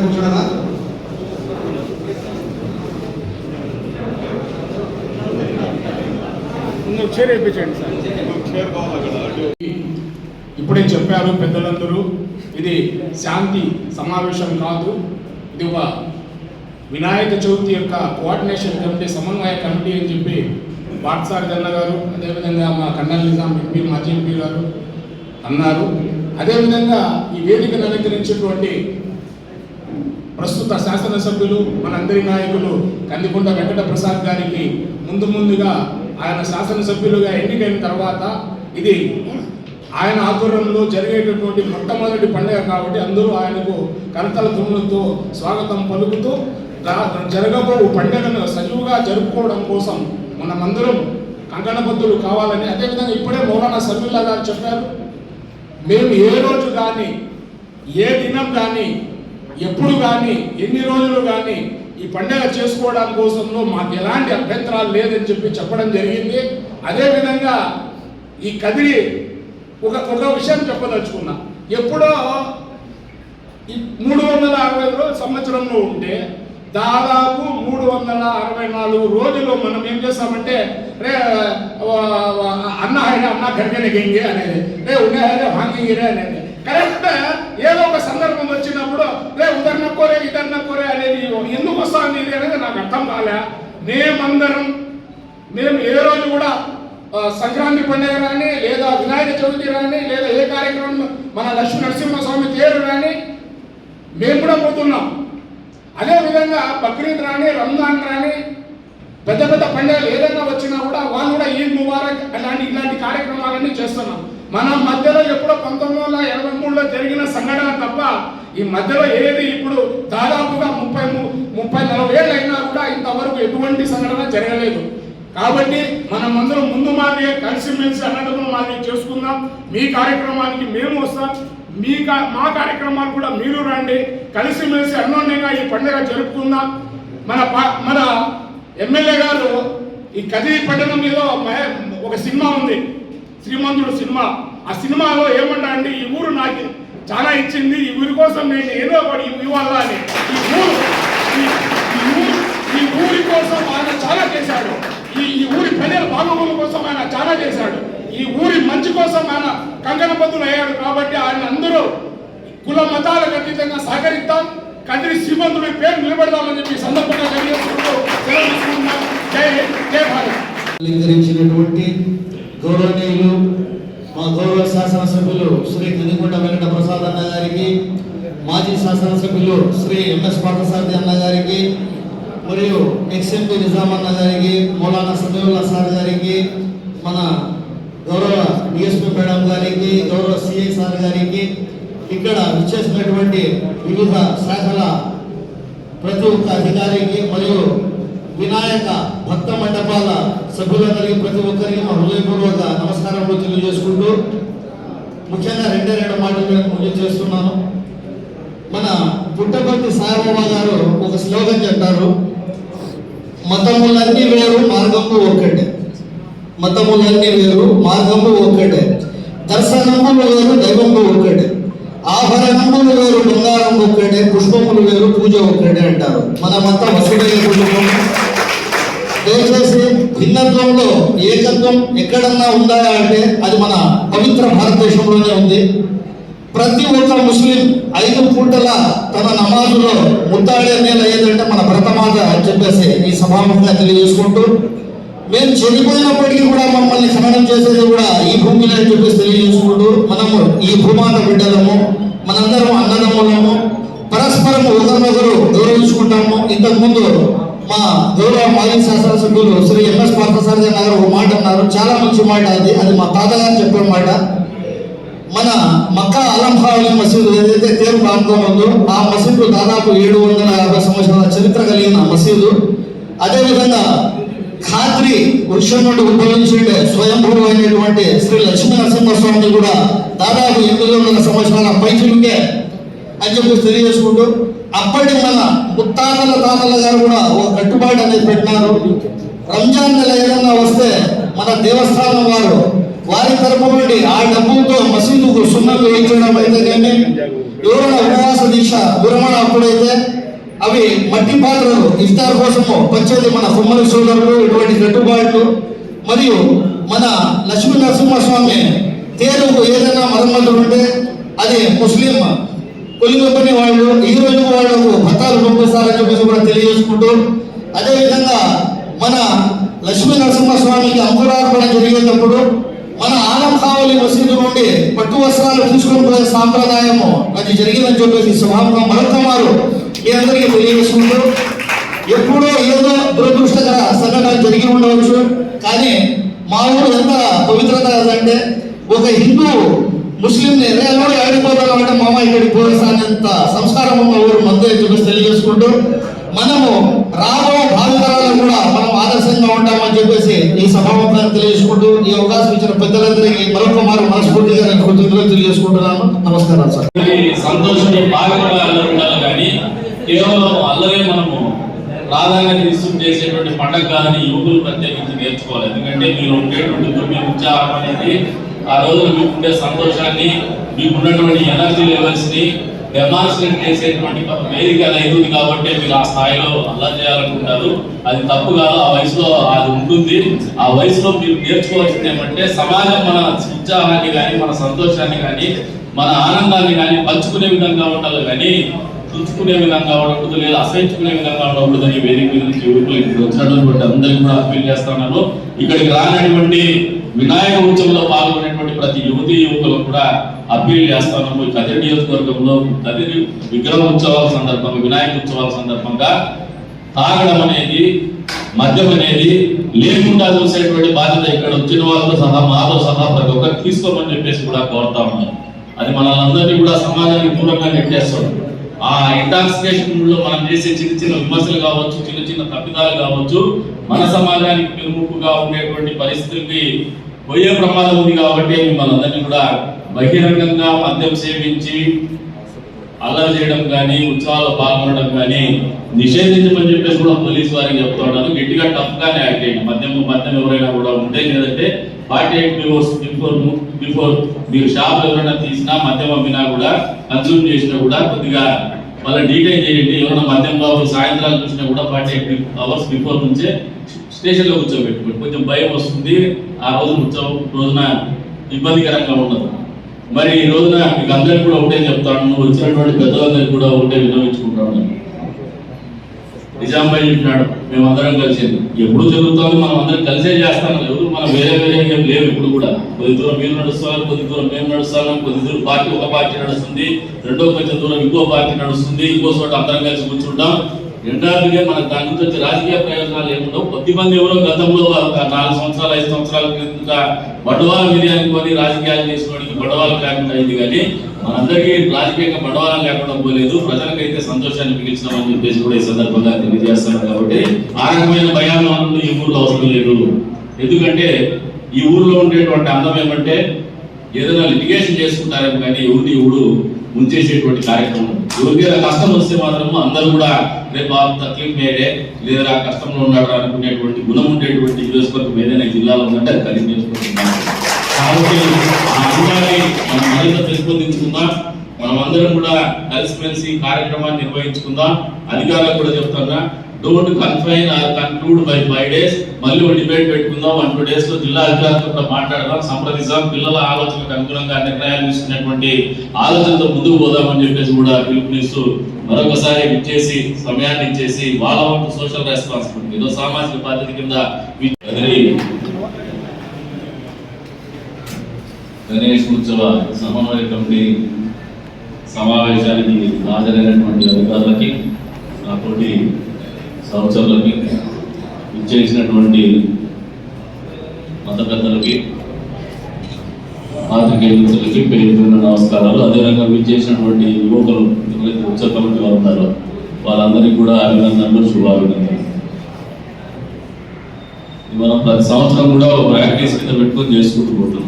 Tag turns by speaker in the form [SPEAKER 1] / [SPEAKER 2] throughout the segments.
[SPEAKER 1] కూర్చోడనా?
[SPEAKER 2] ఇప్పుడే చెప్పారు పెద్దలందరూ, ఇది శాంతి సమావేశం కాదు, ఇది ఒక వినాయక చవితి యొక్క కోఆర్డినేషన్ కమిటీ, సమన్వయ కమిటీ అని చెప్పి బాట్సారి అన్న గారు, అదేవిధంగా మా కన్నల్ నిజాం ఎంపీ, మాజీ ఎంపీ గారు అన్నారు. అదేవిధంగా ఈ వేదికను అలంకరించేటువంటి ప్రస్తుత శాసనసభ్యులు, మనందరి నాయకులు కందికొండ వెంకట ప్రసాద్ గారికి ముందుగా ఆయన శాసనసభ్యులుగా ఎన్నికైన తర్వాత ఇది ఆయన ఆధ్వర్యంలో జరిగేటటువంటి మొట్టమొదటి పండుగ కాబట్టి అందరూ ఆయనకు కరతల ధ్వనులతో స్వాగతం పలుకుతూ జరగబో పండుగను సజీవుగా జరుపుకోవడం కోసం మనమందరం కంకణబద్ధులు కావాలని, అదేవిధంగా ఇప్పుడే మౌలానా సమీల్లా గారు చెప్పారు, మేము ఏ రోజు కానీ, ఏ దినం కానీ, ఎప్పుడు కానీ, ఎన్ని రోజులు కానీ ఈ పండుగ చేసుకోవడం కోసంలో మాకు ఎలాంటి అభ్యంతరాలు లేదని చెప్పడం జరిగింది. అదేవిధంగా ఈ కదిరి ఒక విషయం చెప్పదలుచుకున్నా, ఎప్పుడో ఈ 360 సంవత్సరంలో ఉంటే దాదాపు 364 రోజులు మనం ఏం చేస్తామంటే రే అన్న గడిగెనగింగే అనేది, రే ఉన్నే హాంగింగిరే అనేది. కరెక్ట్ ఏదో ఒక సందర్భం వచ్చినప్పుడు రే ఉదర్నకోరే ఇదర్నకోరే అనేది ఎందుకు వస్తాను ఇది అనేది నాకు అర్థం కాలే. మేము ఏ రోజు కూడా సంక్రాంతి పండుగ కానీ, లేదా వినాయక చవితి కానీ, లేదా ఏ కార్యక్రమం మన లక్ష్మీ నరసింహస్వామి తేరు కానీ మేము కూడా పోతున్నాం. అదేవిధంగా బక్రీద్ రాని, రంజాన్ రాని, పెద్ద పండుగలు ఏదైనా వచ్చినా కూడా వాళ్ళు కూడా ఈద్ ముబారక్ ఇలాంటి కార్యక్రమాలన్నీ చేస్తున్నాం. మన మధ్యలో ఎప్పుడో 1983లో జరిగిన సంఘటన తప్ప ఈ మధ్యలో ఏది ఇప్పుడు దాదాపుగా 30-40 ఏళ్ళు అయినా కూడా ఇంతవరకు ఎటువంటి సంఘటన జరగలేదు. కాబట్టి మనం అందరం ముందు మాదిరి కలిసిమెలిసి అన్నదమ్ముల మాదిరి చేసుకుందాం. మీ కార్యక్రమానికి మేము వస్తాం, మా కార్యక్రమాలు కూడా మీరు రండి, కలిసిమెలిసి అన్యోన్యంగా ఈ పండుగ జరుపుకుందాం. మన ఎమ్మెల్యే గారు ఈ కదిరి పట్టణం మీద ఒక సినిమా ఉంది, శ్రీమంతుడు సినిమా. ఆ సినిమాలో ఏమంటా అంటే ఈ ఊరు నాకు చాలా ఇచ్చింది, ఈ ఊరి కోసం నేను ఏదో ఒకటి ఇవ్వాలా అని. ఈ ఊరి కోసం ఆయన చాలా చేశాడు, ఈ ఊరి ప్రజల బాగోగుల కోసం ఆయన చాలా చేశాడు, ఈ ఊరి మంచి కోసం ఆయన కంకణబద్ధులు అయ్యాడు. కాబట్టి ఆయన అందరూ కుల మతాలకు అతీతంగా సహకరిద్దాం, కదిరి శ్రీమంతుడి పేరు నిలబెడదామని చెప్పి సందర్భంగా తెలియజేసుకుంటూ సెలవు తీసుకుంటున్నాం. జై హింద్, జై భారత్.
[SPEAKER 1] అలంకరించినటువంటి గౌరవనీయులు మా గౌరవ శాసనసభ్యులు శ్రీ కందికొండ వెంకట ప్రసాద్ అన్న గారికి, మాజీ శాసనసభ్యులు శ్రీ ఎంఎస్ పార్థసారథి అన్న గారికి, మరియు ఎక్స్ఎంపీ నిజాం అన్న గారికి, మౌలానా సమీల్లా సార్ గారికి, మన గౌరవ డిఎస్పీ మేడం గారికి, గౌరవ సిఐ సార్ గారికి, ఇక్కడ విచ్చేసినటువంటి వివిధ శాఖల ప్రతి ఒక్క అధికారికి, మరియు వినాయక భక్త మండపాల సభ్యులందరికీ ప్రతి ఒక్కరికి మా హృదయపూర్వక నమస్కారములు తెలియజేసుకుంటూ ముఖ్యంగా 2 మాటలు ముగించేస్తున్నాను. మన పుట్టపర్తి సాయిబాబా గారు ఒక స్లోగన్ చెప్పారు, మతములన్నీ వేరు మార్గము ఒక్కటే, మతములన్నీ వేరు మార్గము ఒక్కటే, దర్శనములు వేరు దైవము ఒక్కటే, ఆభరణములు వేరు బంగారం ఒక్కటే, పుష్పములు వేరు పూజ ఒక్కటే అంటారు. మనమంతా వసుదైవ కుటుంబం. దయచేసి భిన్నత్వంలో ఏకత్వం ఎక్కడన్నా ఉందా అంటే అది మన పవిత్ర భారతదేశంలోనే ఉంది. ప్రతి ఒక్క ముస్లిం 5 పూటల తన నమాజులో ముత్తాడే నేల ఏదంటే మన భరతమాత అని చెప్పేసి ఈ సభాముఖంగా తెలియజేసుకుంటూ, మేము చనిపోయినప్పటికీ కూడా మమ్మల్ని ఖననం చేసేది కూడా ఈ భూమిలో అని చెప్పేసి తెలియజేసుకుంటూ, మనము ఈ భూమాత బిడ్డలము, మనందరం అన్నదమ్ములము, పరస్పరం ఒకరినొకరు గౌరవించుకుంటాము. ఇంతకుముందు మా గౌరవ మాజీ శాసనసభ్యులు శ్రీ ఎంఎస్ పార్థసారథి గారు ఒక మాట అన్నారు, చాలా మంచి మాట. అది మా తాతగారు చెప్పే మాట. మన మక్కా అలంహావలి మసీదు ఏదైతే తేరు ప్రాంతంలో ఆ మసీదు దాదాపు 750 సంవత్సరాల చరిత్ర కలిగిన మసీదు. అదేవిధంగా ఖాద్రి వృక్షం నుండి ఉద్భవించే స్వయంభూ అయినటువంటి శ్రీ లక్ష్మీ నరసింహస్వామి కూడా దాదాపు 800 సంవత్సరాల పైచిలుకే అని చెప్పి తెలియజేసుకుంటూ, అప్పటి మన ముత్తాతల తాతల గారు కూడా ఒక కట్టుబాటు అనేది పెట్టినారు. రంజాన్ నెల ఏదైనా వస్తే మన దేవస్థానం వారి తరపు నుండి ఆ డబ్బులతో మసీదుకు సున్నం వేయించడం అయితేనేమి, ఎవరైనా ఉపవాస దీక్ష విరమణ అప్పుడైతే అవి మట్టి పాత్రలు ఇఫ్తార్ కోసము వచ్చేది మన కుమ్మరి సోదరులు. ఇటువంటి కట్టుబాట్లు మరియు మన లక్ష్మీ నరసింహస్వామి తేరుకు ఏదైనా మరమ్మతులు ఉంటే అది ముస్లిం కొలి కంపెనీ వాళ్ళు ఈ రోజు వాళ్ళకు భత్తాలు పంపిస్తారని చెప్పేసి కూడా తెలియజేసుకుంటూ, అదేవిధంగా మన లక్ష్మీ నరసింహస్వామికి అంకురార్పణ జరిగేటప్పుడు మన ఆలం కావలి మసీదు నుండి పట్టు వస్త్రాలు తీసుకొని పోయే సాంప్రదాయము అది జరిగిందని చెప్పేసి శుభాముఖం మరొకమారు మీ అందరికీ తెలియజేసుకుంటూ, ఎప్పుడో ఏదో దురదృష్టకర సంఘటన జరిగి ఉండవచ్చు, కానీ మా ఊరు ఎంత పవిత్రత అంటే ఒక హిందూ ముస్లింని రేలోడు ఆడిపోతాడు అంటే మామ ఇక్కడికి పోయేసానంత సంస్కారం ఉన్న ఊరు మందే చెప్పేసి తెలియజేసుకుంటూ, మనము రాబో భావితరాలను కూడా మనం ఆదర్శంగా ఉంటామని చెప్పేసి ఈ సభాముఖాన్ని తెలియజేసుకుంటూ, ఈ అవకాశం ఇచ్చిన పెద్దలందరికీ మరొక మారు మనస్ఫూర్తిగా నేను కృతజ్ఞతలు తెలియజేసుకుంటున్నాను. నమస్కారం సార్.
[SPEAKER 3] సంతోషంలో భాగంగా అల్లరి ఉండాలి, కానీ కేవలం అల్లరే మనము ప్రాధాన్యత ఇస్తూ చేసేటువంటి పండగ కాదని యువకులు ప్రత్యేకించి నేర్చుకోవాలి. ఎందుకంటే మీరు ఉండేటువంటి మీ ఉత్సాహం అనేది ఆ రోజున మీకు ఉండే సంతోషాన్ని, మీకు ఉన్నటువంటి ఎనర్జీ లెవెల్స్ ని డెమాన్స్ట్రేట్ చేసేటువంటి వేదిక అయింది కాబట్టి మీరు ఆ స్థాయిలో అలా చేయాలనుకుంటారు. అది తప్పు కాదు, ఆ వయసులో అది ఉంటుంది. ఆ వయసులో మీరు నేర్చుకోవాల్సింది ఏమంటే సమాజం మన ఉత్సాహాన్ని కానీ మన సంతోషాన్ని కానీ మన ఆనందాన్ని కానీ పంచుకునే విధంగా ఉండాలి, కానీ తుంచుకునే విధంగా ఉండకూడదు, లేదా అసహించుకునే విధంగా ఉండకూడదు. అని వేదిక మీద నుంచి యువకులు ఇక్కడ వచ్చినటువంటి అందరికీ కూడా అప్పీల్ చేస్తున్నాను. ఇక్కడికి రానటువంటి వినాయక ఉత్సవంలో పాల్గొనేటువంటి ప్రతి యువతీ యువకులకు కూడా అప్పీల్ చేస్తున్నాము. కదిరి నియోజకవర్గంలో కదిరి విగ్రహ ఉత్సవాల సందర్భంగా, వినాయక ఉత్సవాల సందర్భంగా తాగడం అనేది, మద్యం అనేది లేకుండా చూసేటువంటి బాధ్యత ఇక్కడ వచ్చిన వాళ్ళతో సహా మాతో సహా ప్రతి ఒక్కరు తీసుకోమని చెప్పేసి కూడా కోరుతా ఉన్నాం. అది మనందరినీ కూడా సమాజానికి దూరంగా నెట్టేస్తాం. ఆ ఇంటాక్సికేషన్ లో మనం చేసే చిన్న చిన్న విమర్శలు కావచ్చు, చిన్న చిన్న తప్పిదాలు కావచ్చు, మన సమాజానికి పెనుముప్పుగా ఉండేటువంటి పరిస్థితులకి పోయే ప్రమాదం ఉంది. కాబట్టి మిమ్మల్ని అందరినీ కూడా బహిరంగంగా మద్యం సేవించి అల్లరి చేయడం కానీ, ఉత్సవాల్లో పాల్గొనడం కానీ నిషేధించమని చెప్పేసి కూడా పోలీసు వారికి చెప్తా ఉన్నాను. గట్టిగా టఫ్ గానే యాక్ట్ చేయండి. మద్యం ఎవరైనా కూడా ఉంటే, లేదంటే 48 hours బిఫోర్ మీరు షాప్ ఎవరైనా తీసినా మద్యం అమ్మినా కూడా కన్సూమ్ చేసినా కూడా కొద్దిగా వాళ్ళ డీటెయిల్ చేయండి. ఎవరైనా మద్యం బాబు సాయంత్రాలు చూసినా కూడా 48 hours బిఫోర్ నుంచే స్టేషన్లో కూర్చోబెట్టుకోండి. కొంచెం భయం వస్తుంది, ఆ రోజు రోజున ఇబ్బందికరంగా ఉండదు. మరి ఈ రోజున మీకు అందరికీ కూడా ఒకటే చెప్తాను, నువ్వు వచ్చినటువంటి పెద్దలందరికీ కూడా ఒకటే విన్నవించుకుంటాను. నిజాంబాయి చెప్పినాడు, మేమందరం కలిసేది ఎప్పుడు జరుగుతుంది, మనం అందరం కలిసే చేస్తాను. ఎవరు మనం వేరే వేరే ఏం లేవు. ఇప్పుడు కూడా కొద్ది దూరం మీరు నడుస్తాను, కొద్ది దూరం మేము నడుస్తాను, కొద్ది దూరం పార్టీ ఒక పార్టీ నడుస్తుంది, రెండో కొంచెం దూరం ఇంకో పార్టీ నడుస్తుంది, ఇంకో చోట అందరం కలిసి కూర్చుంటాం. రెండోదిగా మనకు దాని నుంచి వచ్చే రాజకీయ ప్రయోజనాలు ఏముండవు. కొద్దిమంది ఎవరో గతంలో 4 సంవత్సరాలు 5 సంవత్సరాల క్రింద బండవాళం విధానం కొని రాజకీయాలు చేసుకోవడానికి బండవాళం లేకుండా అయింది, కానీ మనందరికీ రాజకీయంగా బండవాళం లేకుండా పోలేదు. ప్రజలకైతే సంతోషాన్ని మిగిల్చినామని చెప్పేసి కూడా ఈ సందర్భంగా తెలియజేస్తాను. కాబట్టి ఆ రకమైన భయాలు ఈ ఊర్లో అవసరం లేదు. ఎందుకంటే ఈ ఊర్లో ఉండేటువంటి అందం ఏమంటే ఏదైనా లిటిగేషన్ చేసుకుంటారేమో, కానీ ఎవరిని ఎవడు ముంచేసేటువంటి కార్యక్రమం. ఎవరికైనా కష్టం వస్తే మాత్రము అందరూ కూడా రేపు తక్లీఫ్ మేడే, లేదా కష్టంలో ఉన్నాడు అనుకునేటువంటి గుణం ఉండేటువంటి నియోజకవర్గం ఏదైనా జిల్లాలో ఉందంటే అది కలిసి చేసుకుంటున్నాం. కాబట్టి ఆ అంశాన్ని మనం మరింత పెంపొందించుకుందాం. మనం అందరం కూడా కలిసిమెలిసి కార్యక్రమాన్ని నిర్వహించుకుందాం. అధికారులకు కూడా చెప్తున్నా, don't confine or conclude by 5 days. మళ్ళీ ఒక డిబేట్ పెట్టుకుందాం. 1-2 days లో జిల్లా అధికారులతో మాట్లాడదాం, సంప్రదిస్తాం. పిల్లల ఆలోచనకు అనుగుణంగా నిర్ణయాలు తీసుకునేటువంటి ఆలోచనతో ముందుకు పోదామని చెప్పేసి కూడా పిలుపునిస్తూ మరొకసారి ఇచ్చేసి సమయాన్ని ఇచ్చేసి వాళ్ళ వంతు సోషల్ రెస్పాన్సిబిలిటీ ఏదో సామాజిక బాధ్యత కింద గణేష్ ఉత్సవ సమన్వయ కమిటీ సమావేశానికి హాజరైనటువంటి అధికారులకి, నాతోటి సహచరులకి, ఇచ్చేసినటువంటి మత పెద్దలకి, పాత్రికేయ మిత్రులకి పేరు నమస్కారాలు. అదేవిధంగా విచ్చేసినటువంటి యువకులు ఉత్సవ కమిటీ వారు ఉన్నారు, వాళ్ళందరికీ కూడా అభినందనలు, శుభాభినందనలు. మనం ప్రతి సంవత్సరం కూడా ఒక ప్రాక్టీస్ కింద పెట్టుకొని చేసుకుంటూ పోతున్నాం.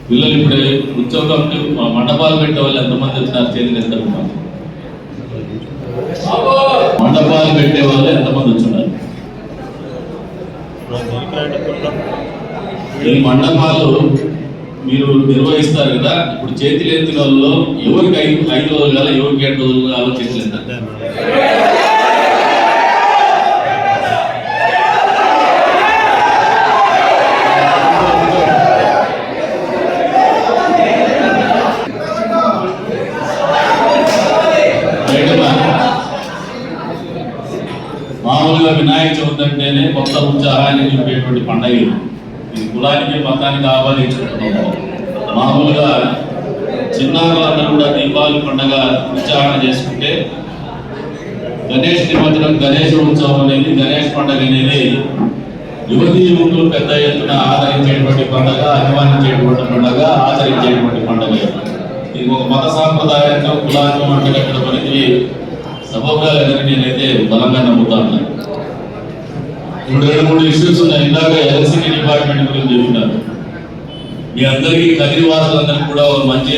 [SPEAKER 3] పిల్లలు ఇప్పుడే ఉత్సవ కమిటీ మండపాలు పెట్టే వాళ్ళు ఎంతమంది వచ్చినారు? చేతులు ఎంత మండపాలు పెట్టే వాళ్ళు ఎంతమంది వచ్చినారు? ఈ మండపాలు మీరు నిర్వహిస్తారు కదా, ఇప్పుడు చేతులు ఎత్తిన వాళ్ళు ఎవరికి 5 రోజులు కాదు, ఎవరికి 7 రోజులు కాదు చేతులు ఎత్తారు. మామూలుగా వినాయక చవితి అంటేనే కొత్త ఉత్సాహాన్ని నింపేటువంటి పండుగ. ఇది కులానికి మతానికి ఆహ్వానించుకుంటున్నాము. మామూలుగా చిన్నారులందరూ కూడా దీపావళి పండుగ ఉత్సాహం చేసుకుంటే, గణేష్ నిమజ్జనం, గణేష్ ఉత్సవం అనేది, గణేష్ పండుగ అనేది యువతీ యువకులు పెద్ద ఎత్తున ఆదరించేటువంటి పండుగ, అభిమానించేటువంటి పండుగ, ఆచరించేటువంటి పండుగ. ఇది ఒక మత సాంప్రదాయంగా కులానికి మంటగట్టిన పనికి సభాలని నేనైతే బలంగా నమ్ముతాను. ఇప్పుడు 2-3 ఇష్యూస్ ఉన్నాయి. ఇందాక ఎలక్ట్రిసిటీ డిపార్ట్మెంట్ గురించి చెప్పినారు. మీ అందరికీ కదిరివాసులందరికీ కూడా ఒక మంచి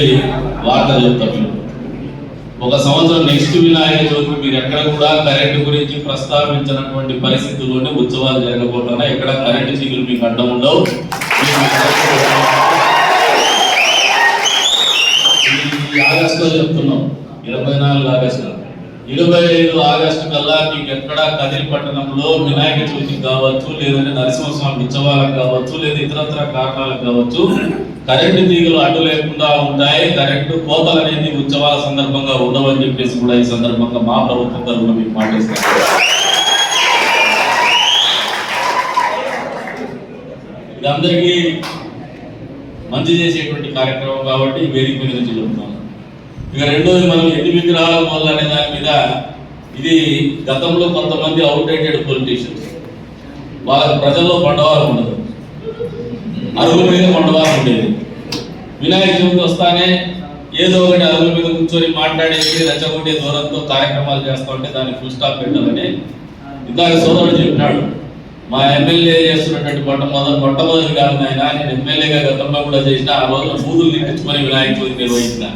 [SPEAKER 3] వార్త చెప్తాను. ఒక సంవత్సరం నెక్స్ట్ వినాయక చవితి మీరు ఎక్కడ కూడా కరెంటు గురించి ప్రస్తావించినటువంటి పరిస్థితుల్లోనే ఉత్సవాలు జరగబోతున్నాయి. ఎక్కడ కరెంటు చీకులు మీకు అడ్డం ఉండవు. ఆగస్టులో చెప్తున్నాం, 24 ఆగస్టు, 25 ఆగస్టు కల్లా మీకు ఎక్కడ కదిరి పట్టణంలో వినాయక చవితికి కావచ్చు, లేదంటే నరసింహస్వామి ఉత్సవాలకు కావచ్చు, లేదా ఇతరత్ర కారణాలకు కావచ్చు, కరెంటు తీగలు అడ్డు లేకుండా ఉంటాయి. కరెంటు కోతలు అనేది ఉత్సవాల సందర్భంగా ఉండవని చెప్పేసి కూడా ఈ సందర్భంగా మా ప్రభుత్వం తరఫున మీకు మాటిస్తాను. ఇది అందరికీ మంచి చేసేటువంటి కార్యక్రమం కాబట్టి వేదిక మీద నుంచి చెప్తున్నాను. ఇక రెండోది, మనం ఎన్ని విగ్రహాల వల్ల అనే దాని మీద, ఇది గతంలో కొంతమంది అవుట్డేటెడ్ పొలిటీషియన్స్, వాళ్ళకి ప్రజల్లో బండవారం ఉండదు, అరుగుల మీద బండవారం ఉండేది. వినాయక చవితి వస్తానే ఏదో ఒకటి అరుగుల మీద కూర్చొని మాట్లాడేసి రెచ్చగొట్టే దూరంతో కార్యక్రమాలు చేస్తూ ఉంటే దానికి ఫుల్ స్టాప్ పెట్టాలని ఇందాక సోదరుడు చెప్పినాడు. మా ఎమ్మెల్యే చేస్తున్నటువంటి మొట్టమొదటి కాదు ఆయన, నేను ఎమ్మెల్యేగా గతంలో కూడా చేసిన, ఆ రోజున బూతులు నింపించుకొని వినాయక చవితి నిర్వహించిన.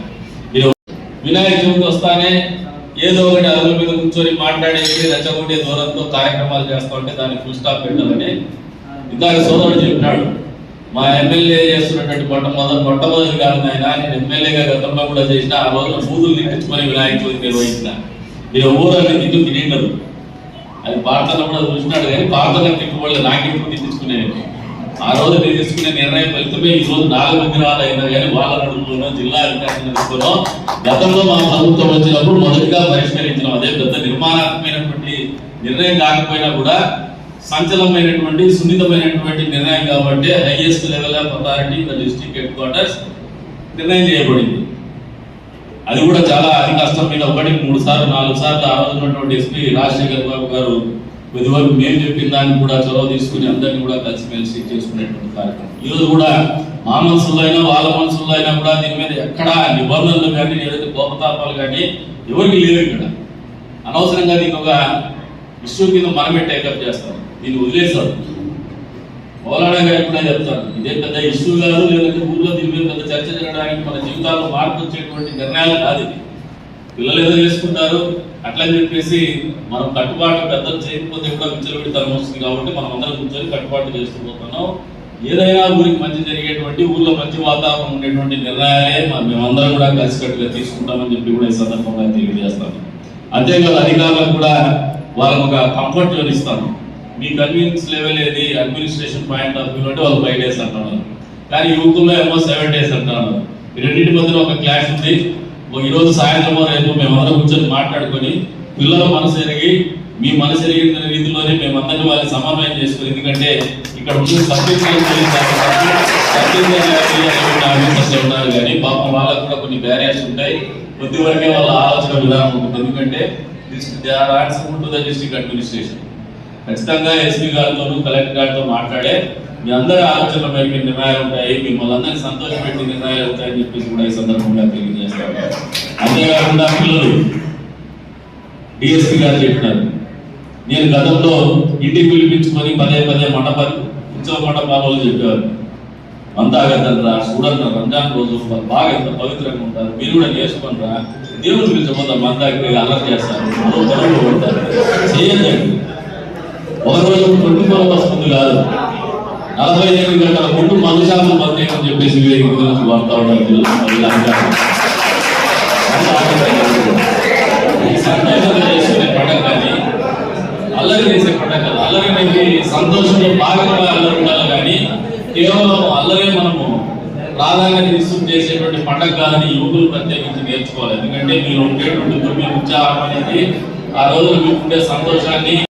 [SPEAKER 3] వినాయక చవితి వస్తానే ఏదో ఒకటి అరుగుల మీద కూర్చొని మాట్లాడేసి రెచ్చగొట్టే దూరంతో కార్యక్రమాలు చేస్తూ ఉంటే దానికి ఫుల్ స్టాప్ పెట్టాలని ఇందాక సోదరుడు చెప్పినాడు. మా ఎమ్మెల్యే చేస్తున్నటువంటి మొట్టమొదటి కాదు ఆయన, నేను ఎమ్మెల్యేగా గతంలో కూడా చేసిన, ఆ రోజున బూతులు నింపించుకొని వినాయక చవితి నిర్వహించిన. మీరు ఊరని తిట్టు తినేటారు, అది పార్తన కూడా చూసినాడు, కానీ పార్తన తిట్టుకోలేదు, నాకెప్పుడు తిట్టించుకునేది. ఆ రోజు నేను తీసుకునే నిర్ణయం ఫలితమే ఈ రోజు 4 విగ్రహాలు అయినా కానీ వాళ్ళ నడుపులోనో, జిల్లా అధికారుల నడుపులో గతంలో మా ప్రభుత్వం వచ్చినప్పుడు మొదటిగా పరిష్కరించడం. అదే పెద్ద నిర్మాణాత్మకమైనటువంటి నిర్ణయం కాకపోయినా కూడా సంచలనమైనటువంటి, సున్నితమైనటువంటి నిర్ణయం కాబట్టి highest level of authority the district head quarters నిర్ణయం చేయబడింది. అది కూడా చాలా అతి కష్టం మీద 1, 3 సార్లు 4 సార్లు ఆ రోజు ఉన్నటువంటి ఎస్పీ రాజశేఖర్ బాబు గారు కొద్దివరకు మేము చెప్పిన దాన్ని కూడా చొరవ తీసుకుని అందరినీ కూడా కలిసిమెలిసి చేసుకునేటువంటి కార్యక్రమం. ఈరోజు కూడా మా మనసులో అయినా వాళ్ళ మనసులో అయినా కూడా దీని మీద ఎక్కడ నిబంధనలు కానీ, ఏదైతే కోపతాపాలు కానీ ఎవరికి లేవు. ఇక్కడ అనవసరంగా దీన్ని ఒక ఇష్యూ కింద మనమే టేకప్ చేస్తాం, దీన్ని వదిలేస్తారు. మౌలానా గారు కూడా చెప్తారు, ఇదే పెద్ద ఇష్యూ కాదు, లేదంటే ఊళ్ళో దీని మీద పెద్ద చర్చ జరగడానికి, మన జీవితాల్లో మార్పు వచ్చేటువంటి నిర్ణయాలు కాదు. ఇది పిల్లలు ఏదో చేసుకుంటారు అట్లని చెప్పేసి మనం కట్టుబాటు పెద్దలు చేయకపోతే కూడా విచ్చలవిడి తరం వస్తుంది. కాబట్టి మనం అందరం కూర్చొని కట్టుబాటు చేస్తూ పోతున్నాం. ఏదైనా ఊరికి మంచి జరిగేటువంటి, ఊళ్ళో మంచి వాతావరణం ఉండేటువంటి నిర్ణయాలే మేమందరం కూడా కలిసికట్టుగా తీసుకుంటామని చెప్పి కూడా ఈ సందర్భంగా తెలియజేస్తాను. అంతేకాదు అధికారులకు కూడా వాళ్ళకు ఒక కంఫర్ట్ జోన్ ఇస్తాను. మీ కన్వీనియన్స్ లెవెల్ ఏది, అడ్మినిస్ట్రేషన్ పాయింట్ ఆఫ్ వ్యూ అంటే వాళ్ళు 5 days అంటున్నారు, కానీ యువకుల్లో ఏమో 7 days అంటున్నారు. ఈ రెండింటి మధ్యలో ఒక క్లాష్ ఉంది. ఈ రోజు సాయంత్రం రేపు మేమందరం కూర్చొని మాట్లాడుకొని పిల్లల మనసు ఎరిగి, మీ మనసు ఎరిగిన రీతిలోనే మేమందరినీ వాళ్ళని సమన్వయం చేసుకుని, ఎందుకంటే ఇక్కడ ఉన్న సబ్జెక్ట్ ఉన్నారు కానీ పాపం వాళ్ళకు కూడా కొన్ని బ్యారియర్స్ ఉంటాయి. కొద్ది వరకే వాళ్ళ ఆలోచన విధానం ఉంటుంది. ఎందుకంటే డిస్ట్రిక్ట్ అడ్మినిస్ట్రేషన్ ఖచ్చితంగా ఎస్పీ గారితో, కలెక్టర్ గారితో మాట్లాడే మీ అందరి ఆలోచనల మేరకు నిర్ణయాలు ఉంటాయి, మిమ్మల్ని అందరినీ సంతోషపెట్టి నిర్ణయాలు ఉంటాయని చెప్పేసి కూడా ఈ సందర్భంగా తెలియజేస్తాను. అంతేకాకుండా పిల్లలు డిఎస్పీ గారు చెప్పినారు, నేను గతంలో ఇంటికి పిలిపించుకొని పదే ఉత్సవ మండపాలు చెప్పేవారు. అంతా కదండ్రా చూడండి, రంజాన్ రోజు బాగా ఎంత పవిత్రంగా ఉంటారు, మీరు కూడా నేర్చుకుంటారా, దేవుడు పిలిచబోతాం అంతా అలర్ట్ చేస్తారు, గొడవలు కొడతారు, చేయద్దండి. ఒక రోజు 24 hours ముందు కాదు, 48 గంటల ముందు మధుశాలను ప్రత్యేకం చెప్పేసి వాడుతూ ఉంటారు. సంతోషంగా చేసుకునే పండుగ కానీ అల్లరి చేసే పండుగ కాదు. అల్లరి అనేది సంతోషంలో భాగంగా అల్లరి ఉండాలి కానీ కేవలం అల్లరే మనము ప్రాధాన్యత తీసుకుని చేసేటువంటి పండుగ కాదని యువకులు ప్రత్యేకించి నేర్చుకోవాలి. ఎందుకంటే మీరు ఉండేటువంటి ఉత్సాహం అనేది ఆ రోజు మీకు ఉండే సంతోషాన్ని